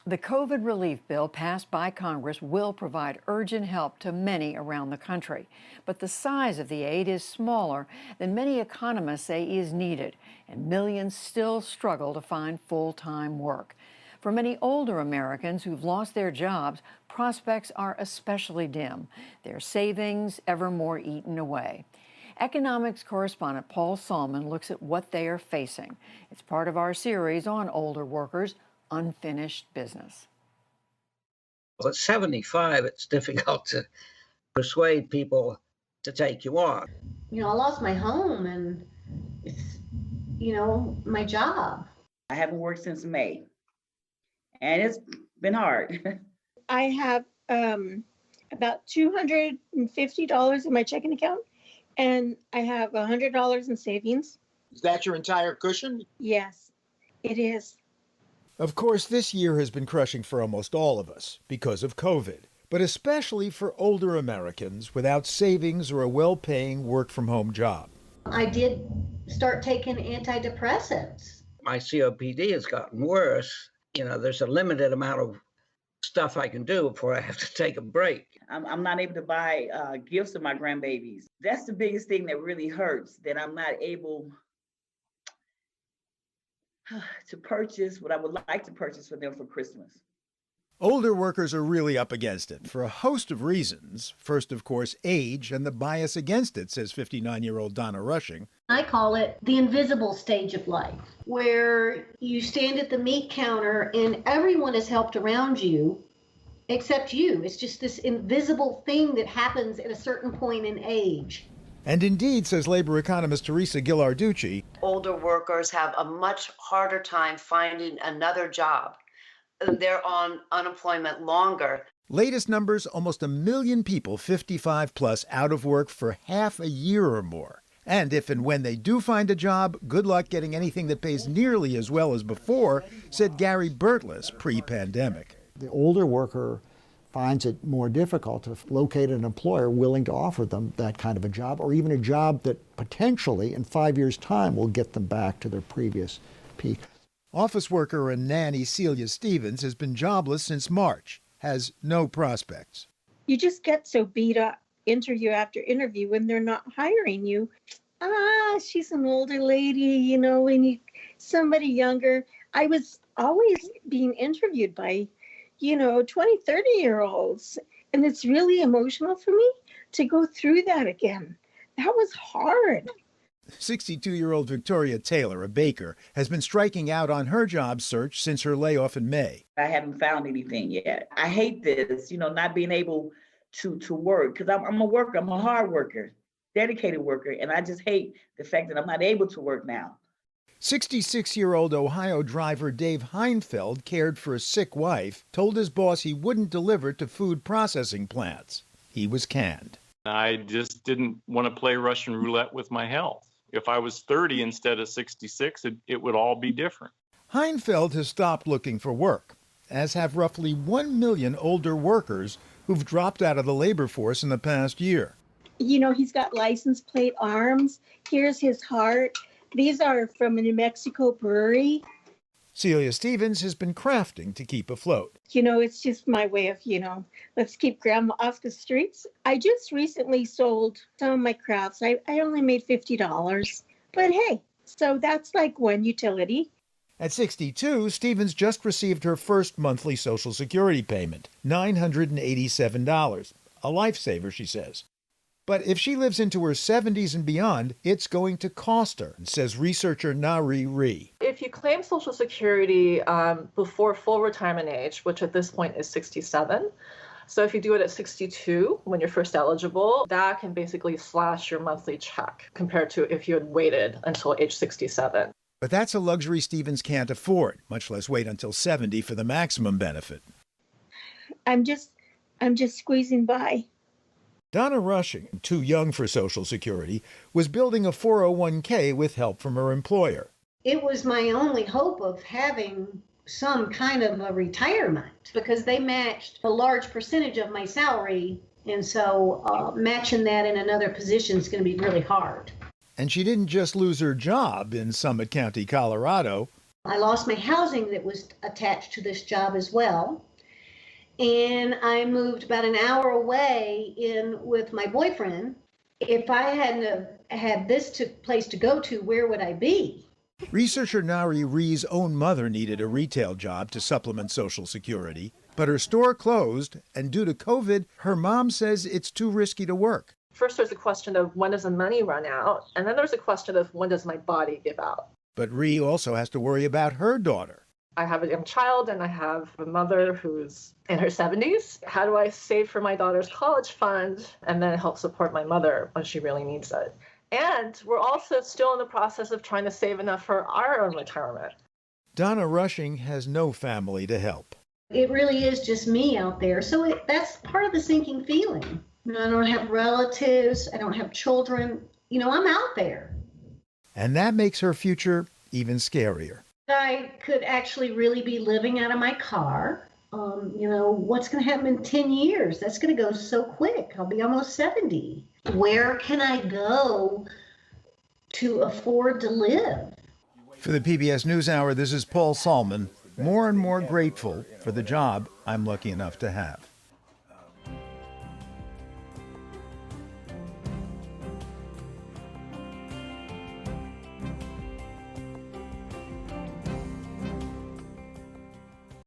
The COVID relief bill passed by Congress will provide urgent help to many around the country. But the size of the aid is smaller than many economists say is needed, and millions still struggle to find full-time work. For many older Americans who've lost their jobs, prospects are especially dim, their savings ever more eaten away. Economics correspondent Paul Salman looks at what they are facing. It's part of our series on older workers, Unfinished Business. Well, at 75, it's difficult to persuade people to take you on. I lost my home and it's, my job. I haven't worked since May, and it's been hard. I have about $250 in my checking account, and I have $100 in savings. Is that your entire cushion? Yes, it is. Of course, this year has been crushing for almost all of us because of COVID, but especially for older Americans without savings or a well-paying work-from-home job. I did start taking antidepressants. My COPD has gotten worse. There's a limited amount of stuff I can do before I have to take a break. I'm not able to buy gifts to my grandbabies. That's the biggest thing that really hurts, that I'm not able to purchase what I would like to purchase for them for Christmas. Older workers are really up against it for a host of reasons. First, of course, age and the bias against it, says 59-year-old Donna Rushing. I call it the invisible stage of life, where you stand at the meat counter and everyone is helped around you except you. It's just this invisible thing that happens at a certain point in age. And indeed, says labor economist Teresa Ghilarducci, older workers have a much harder time finding another job. They're on unemployment longer. Latest numbers, almost 1 million people 55 plus out of work for half a year or more. And if and when they do find a job, good luck getting anything that pays nearly as well as before, said Gary Burtless pre-pandemic. The older worker finds it more difficult to locate an employer willing to offer them that kind of a job, or even a job that potentially in 5 years' time will get them back to their previous peak. Office worker and nanny Celia Stevens has been jobless since March, has no prospects. You just get so beat up interview after interview when they're not hiring you. She's an older lady, somebody younger. I was always being interviewed by 20, 30-year-olds. And it's really emotional for me to go through that again. That was hard. 62-year-old Victoria Taylor, a baker, has been striking out on her job search since her layoff in May. I haven't found anything yet. I hate this, not being able to work, because I'm a worker. I'm a hard worker, dedicated worker. And I just hate the fact that I'm not able to work now. 66-year-old Ohio driver Dave Heinfeld cared for a sick wife, told his boss he wouldn't deliver to food processing plants. He was canned. I just didn't want to play Russian roulette with my health. If I was 30 instead of 66, it would all be different. Heinfeld has stopped looking for work, as have roughly 1 million older workers who've dropped out of the labor force in the past year. He's got license plate arms. Here's his heart. These are from a New Mexico brewery. Celia Stevens has been crafting to keep afloat. It's just my way of, let's keep grandma off the streets. I just recently sold some of my crafts. I only made $50. But hey, so that's like one utility. At 62, Stevens just received her first monthly Social Security payment, $987. A lifesaver, she says. But if she lives into her 70s and beyond, it's going to cost her, says researcher Nari Ree. If you claim Social Security before full retirement age, which at this point is 67, so if you do it at 62 when you're first eligible, that can basically slash your monthly check compared to if you had waited until age 67. But that's a luxury Stevens can't afford, much less wait until 70 for the maximum benefit. I'm just squeezing by. Donna Rushing, too young for Social Security, was building a 401k with help from her employer. It was my only hope of having some kind of a retirement because they matched a large percentage of my salary. And so matching that in another position is going to be really hard. And she didn't just lose her job in Summit County, Colorado. I lost my housing that was attached to this job as well. And I moved about an hour away in with my boyfriend. If I hadn't had this place to go to, where would I be? Researcher Nari Ree's own mother needed a retail job to supplement Social Security, but her store closed, and due to COVID, her mom says it's too risky to work. First, there's a question of when does the money run out? And then there's a question of when does my body give out? But Ree also has to worry about her daughter. I have a young child and I have a mother who's in her 70s. How do I save for my daughter's college fund and then help support my mother when she really needs it? And we're also still in the process of trying to save enough for our own retirement. Donna Rushing has no family to help. It really is just me out there. So that's part of the sinking feeling. You know, I don't have relatives. I don't have children. You know, I'm out there. And that makes her future even scarier. I could actually really be living out of my car. You know, what's going to happen in 10 years? That's going to go so quick. I'll be almost 70. Where can I go to afford to live? For the PBS NewsHour, this is Paul Salman, more and more grateful for the job I'm lucky enough to have.